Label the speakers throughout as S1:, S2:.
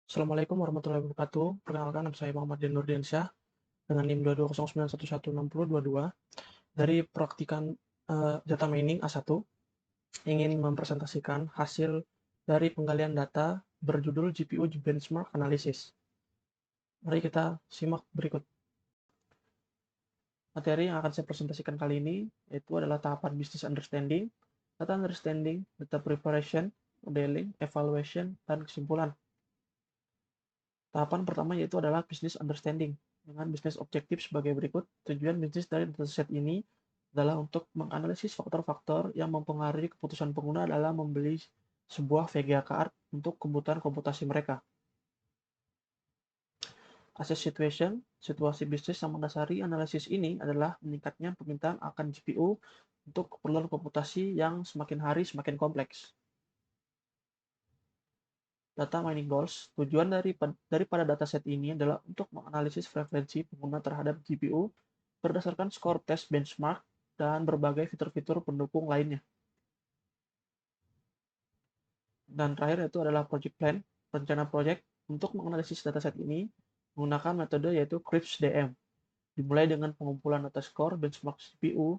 S1: Assalamualaikum warahmatullahi wabarakatuh. Perkenalkan, nama saya Muhammad Nurdiansyah dengan NIM 220911122 dari praktikan data mining A1 ingin mempresentasikan hasil dari penggalian data berjudul GPU Benchmark Analysis. Mari kita simak berikut. Materi yang akan saya presentasikan kali ini yaitu adalah tahapan business understanding, data preparation, modeling, evaluation, dan kesimpulan. Tahapan pertama yaitu adalah business understanding dengan business objektif sebagai berikut. Tujuan bisnis dari dataset ini adalah untuk menganalisis faktor-faktor yang mempengaruhi keputusan pengguna dalam membeli sebuah VGA card untuk kebutuhan komputasi mereka. Assess situation, situasi bisnis yang mendasari analisis ini adalah meningkatnya permintaan akan GPU untuk keperluan komputasi yang semakin hari semakin kompleks. Data mining goals, tujuan daripada dataset ini adalah untuk menganalisis preferensi pengguna terhadap GPU berdasarkan skor tes benchmark dan berbagai fitur-fitur pendukung lainnya. Dan terakhir itu adalah project plan, rencana project untuk menganalisis dataset ini menggunakan metode yaitu CRISP-DM. Dimulai dengan pengumpulan data skor benchmark GPU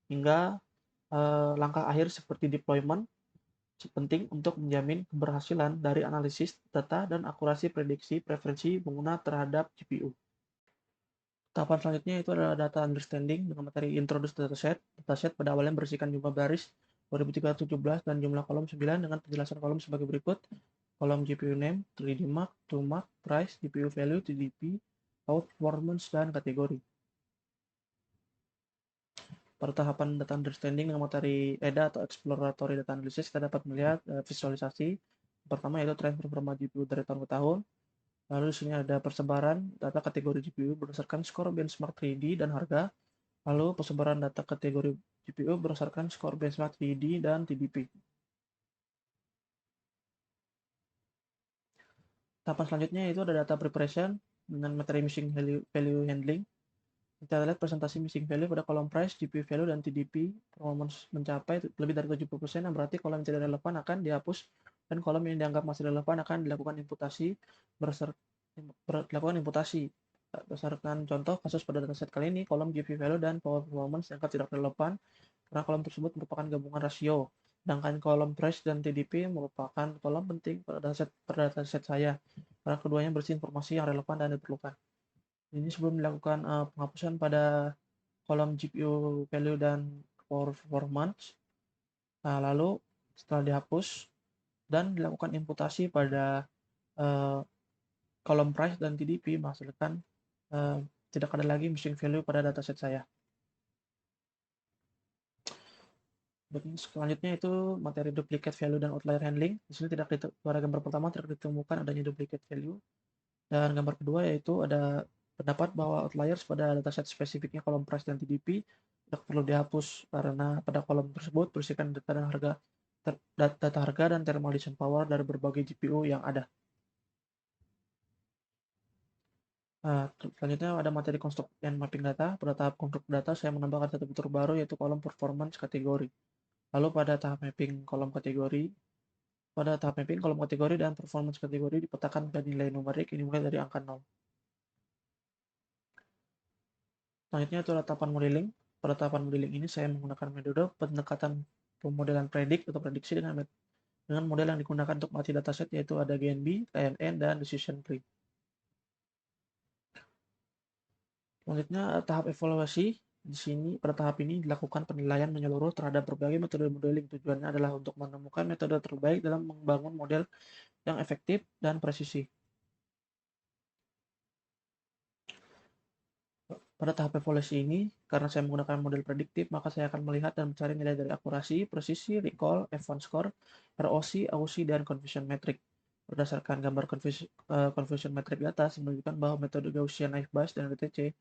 S1: hingga langkah akhir seperti deployment, penting untuk menjamin keberhasilan dari analisis data dan akurasi prediksi preferensi pengguna terhadap GPU. Tahapan selanjutnya itu adalah data understanding dengan materi introduce dataset. Dataset pada awalnya berisikan jumlah baris 2317 dan jumlah kolom 9 dengan penjelasan kolom sebagai berikut. Kolom GPU name, 3D mark, 2 mark, price, GPU value, TDP, out performance, dan kategori. Pada tahapan data understanding dengan materi EDA atau exploratory data analysis, kita dapat melihat visualisasi. Pertama yaitu tren performa GPU dari tahun ke tahun. Lalu di sini ada persebaran data kategori GPU berdasarkan skor benchmark 3D dan harga. Lalu persebaran data kategori GPU berdasarkan skor benchmark 3D dan TDP. Tahapan selanjutnya itu ada data preparation dengan materi missing value handling. Kita lihat presentasi missing value pada kolom price, GPU value, dan TDP performance mencapai lebih dari 70%, yang berarti kolom yang tidak relevan akan dihapus dan kolom yang dianggap masih relevan akan dilakukan imputasi berdasarkan contoh kasus pada dataset kali ini. Kolom GPU value dan power performance dianggap tidak relevan karena kolom tersebut merupakan gabungan rasio, sedangkan kolom price dan TDP merupakan kolom penting pada dataset saya karena keduanya berisi informasi yang relevan dan diperlukan. Ini sebelum dilakukan penghapusan pada kolom GPU value dan power performance. Nah, lalu setelah dihapus dan dilakukan imputasi pada kolom price dan TDP menghasilkan tidak ada lagi missing value pada dataset saya. Selanjutnya itu materi duplicate value dan outlier handling. Di sini pada gambar pertama tidak ditemukan adanya duplicate value. Dan gambar kedua yaitu ada pendapat bahwa outliers pada dataset spesifiknya kolom price dan TDP tidak perlu dihapus karena pada kolom tersebut berisikan data harga dan thermal decision power dari berbagai GPU yang ada. Selanjutnya ada materi construct and mapping data. Pada tahap construct data saya menambahkan satu fitur baru yaitu kolom performance kategori. Lalu pada tahap mapping kolom kategori, dan performance kategori dipetakan pada nilai numerik ini mulai dari angka 0. Selanjutnya itu adalah tahapan modeling. Pada tahapan modeling ini saya menggunakan metode pendekatan pemodelan predik atau prediksi dengan model yang digunakan untuk melatih dataset yaitu ada GNB, KNN, dan decision tree. Selanjutnya tahap evaluasi. Di sini pada tahap ini dilakukan penilaian menyeluruh terhadap berbagai metode modeling. Tujuannya adalah untuk menemukan metode terbaik dalam membangun model yang efektif dan presisi. Pada tahap evaluasi ini, karena saya menggunakan model prediktif, maka saya akan melihat dan mencari nilai dari akurasi, presisi, recall, F1 score, ROC, AUC, dan confusion metric. Berdasarkan gambar confusion metric data, menunjukkan bahwa metode Gaussian Naive Bayes dan LTC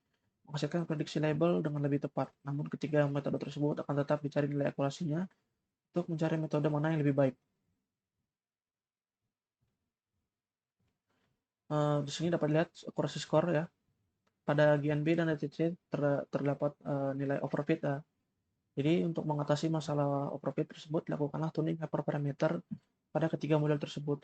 S1: menghasilkan prediksi label dengan lebih tepat. Namun ketiga metode tersebut akan tetap dicari nilai akurasinya untuk mencari metode mana yang lebih baik. Di sini dapat lihat akurasi skor ya. Pada GNB dan LTC terdapat nilai overfit. Jadi untuk mengatasi masalah overfit tersebut, lakukanlah tuning hyperparameter pada ketiga model tersebut.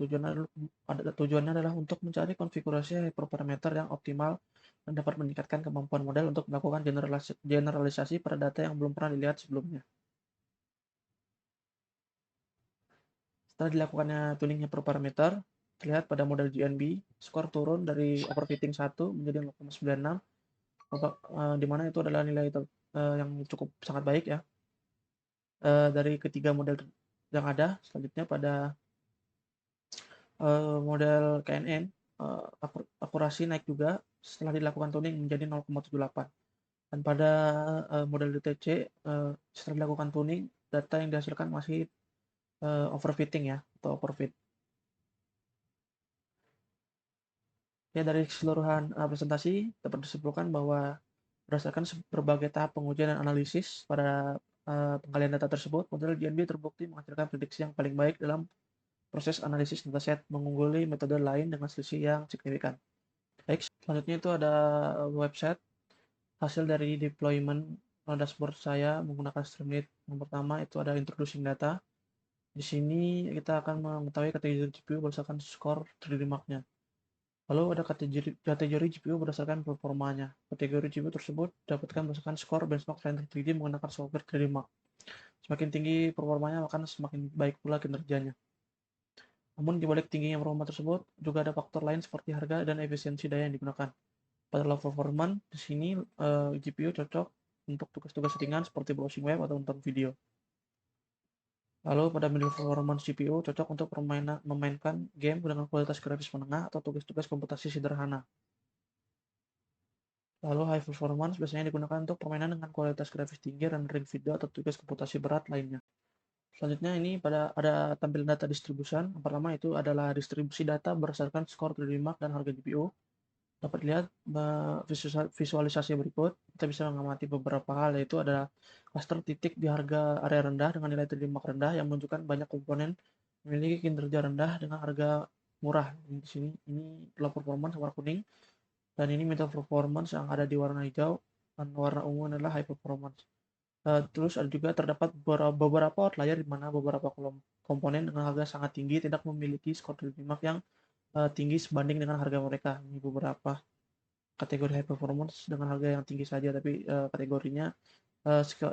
S1: Tujuannya adalah untuk mencari konfigurasi hyperparameter yang optimal dan dapat meningkatkan kemampuan model untuk melakukan generalisasi pada data yang belum pernah dilihat sebelumnya. Setelah dilakukannya tuning hyperparameter, terlihat pada model GNB, skor turun dari overfitting 1 menjadi 0,96, di mana itu adalah nilai yang cukup sangat baik ya. Dari ketiga model yang ada, selanjutnya pada model KNN, akurasi naik juga setelah dilakukan tuning menjadi 0,78. Dan pada model DTC, setelah dilakukan tuning, data yang dihasilkan masih overfitting ya, atau overfit. Ya, dari keseluruhan presentasi dapat disimpulkan bahwa berdasarkan berbagai tahap pengujian dan analisis pada penggalian data tersebut, model GNB terbukti menghasilkan prediksi yang paling baik dalam proses analisis dataset, mengungguli metode lain dengan selisih yang signifikan. Baik, selanjutnya itu ada website hasil dari deployment dashboard saya menggunakan Streamlit. Yang pertama itu ada introducing data. Di sini kita akan mengetahui kategori GPU berdasarkan skor 3D Mark-nya. Lalu ada kategori GPU berdasarkan performanya. Kategori GPU tersebut dapatkan berdasarkan skor benchmark render 3D menggunakan software 3D Mark. Semakin tinggi performanya, maka semakin baik pula kinerjanya. Namun di balik tingginya performa tersebut, juga ada faktor lain seperti harga dan efisiensi daya yang digunakan. Pada low performance, di sini GPU cocok untuk tugas-tugas ringan seperti browsing web atau nonton video. Lalu pada middle performance GPU cocok untuk memainkan game dengan kualitas grafis menengah atau tugas-tugas komputasi sederhana. Lalu high performance biasanya digunakan untuk permainan dengan kualitas grafis tinggi, rendering video, atau tugas komputasi berat lainnya. Selanjutnya ini ada tampilan data distribution. Yang pertama itu adalah distribusi data berdasarkan skor 3D Mark dan harga GPU. Dapat dilihat visualisasi berikut. Kita bisa mengamati beberapa hal, yaitu ada cluster titik di harga area rendah dengan nilai 3D Mark rendah yang menunjukkan banyak komponen memiliki kinerja rendah dengan harga murah. Di sini ini low performance warna kuning, dan ini middle performance yang ada di warna hijau, dan warna ungu adalah high performance. Terus ada juga terdapat beberapa outlier di mana beberapa komponen dengan harga sangat tinggi tidak memiliki skor 3D Mark yang tinggi sebanding dengan harga mereka. Ini beberapa kategori high performance dengan harga yang tinggi saja, tapi kategorinya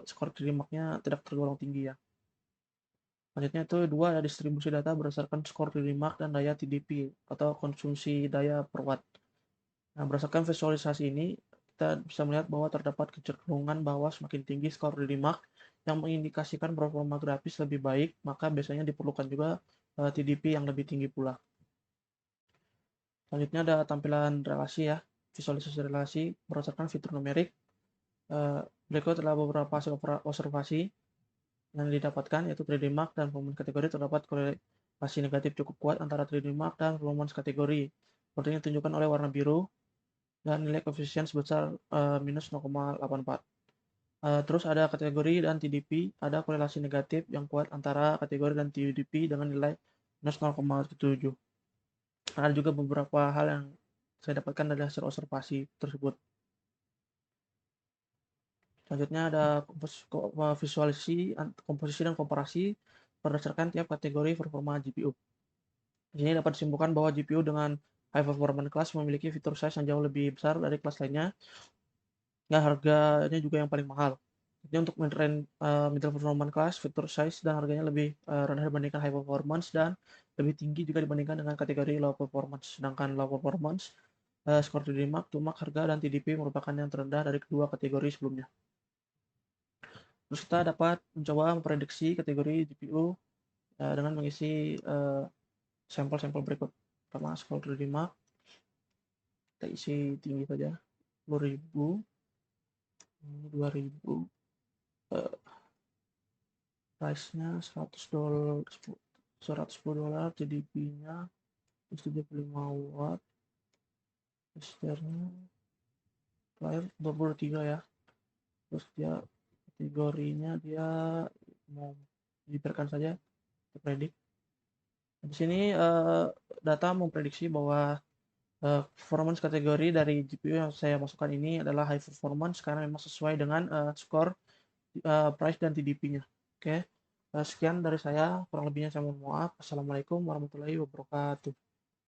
S1: skor 3D Mark-nya tidak tergolong tinggi ya. Selanjutnya itu dua, ada distribusi data berdasarkan skor 3D Mark dan daya TDP atau konsumsi daya per watt. Nah, berdasarkan visualisasi ini, kita bisa melihat bahwa terdapat kecenderungan bahwa semakin tinggi skor 3D Mark yang mengindikasikan performa grafis lebih baik, maka biasanya diperlukan juga TDP yang lebih tinggi pula. Selanjutnya ada tampilan relasi ya, visualisasi relasi berdasarkan fitur numerik. Berikut adalah beberapa hasil observasi yang didapatkan, yaitu 3D Mark dan performance kategori terdapat korelasi negatif cukup kuat antara 3D Mark dan performance kategori. Seperti ini ditunjukkan oleh warna biru dan nilai koefisien sebesar minus 0,84. Terus ada kategori dan TDP, ada korelasi negatif yang kuat antara kategori dan TDP dengan nilai minus 0,7. Ada juga beberapa hal yang saya dapatkan dari hasil observasi tersebut. Selanjutnya ada visualisasi, komposisi dan komparasi berdasarkan tiap kategori performa GPU. Di sini dapat disimpulkan bahwa GPU dengan high performance class memiliki fitur size yang jauh lebih besar dari kelas lainnya, dan harganya juga yang paling mahal. Jadi untuk middle performance class, fitur size dan harganya lebih rendah dibandingkan high performance dan lebih tinggi juga dibandingkan dengan kategori low performance. Sedangkan low performance, skor 3D Mark, TUMAC, harga, dan TDP merupakan yang terendah dari kedua kategori sebelumnya. Terus kita dapat mencoba memprediksi kategori GPU dengan mengisi sampel-sampel berikut. Pertama, skor 3D Mark, kita isi tinggi saja, 10.000, 2.000, price-nya $100, $110, GDP-nya 75 watt, registernya player 23 ya. Terus dia kategorinya dia mau dibiarkan saja, kita predik. Di sini data memprediksi bahwa performance kategori dari GPU yang saya masukkan ini adalah high performance karena memang sesuai dengan skor, price, dan TDP-nya. Oke. Sekian dari saya, kurang lebihnya saya mohon maaf. Assalamualaikum warahmatullahi wabarakatuh.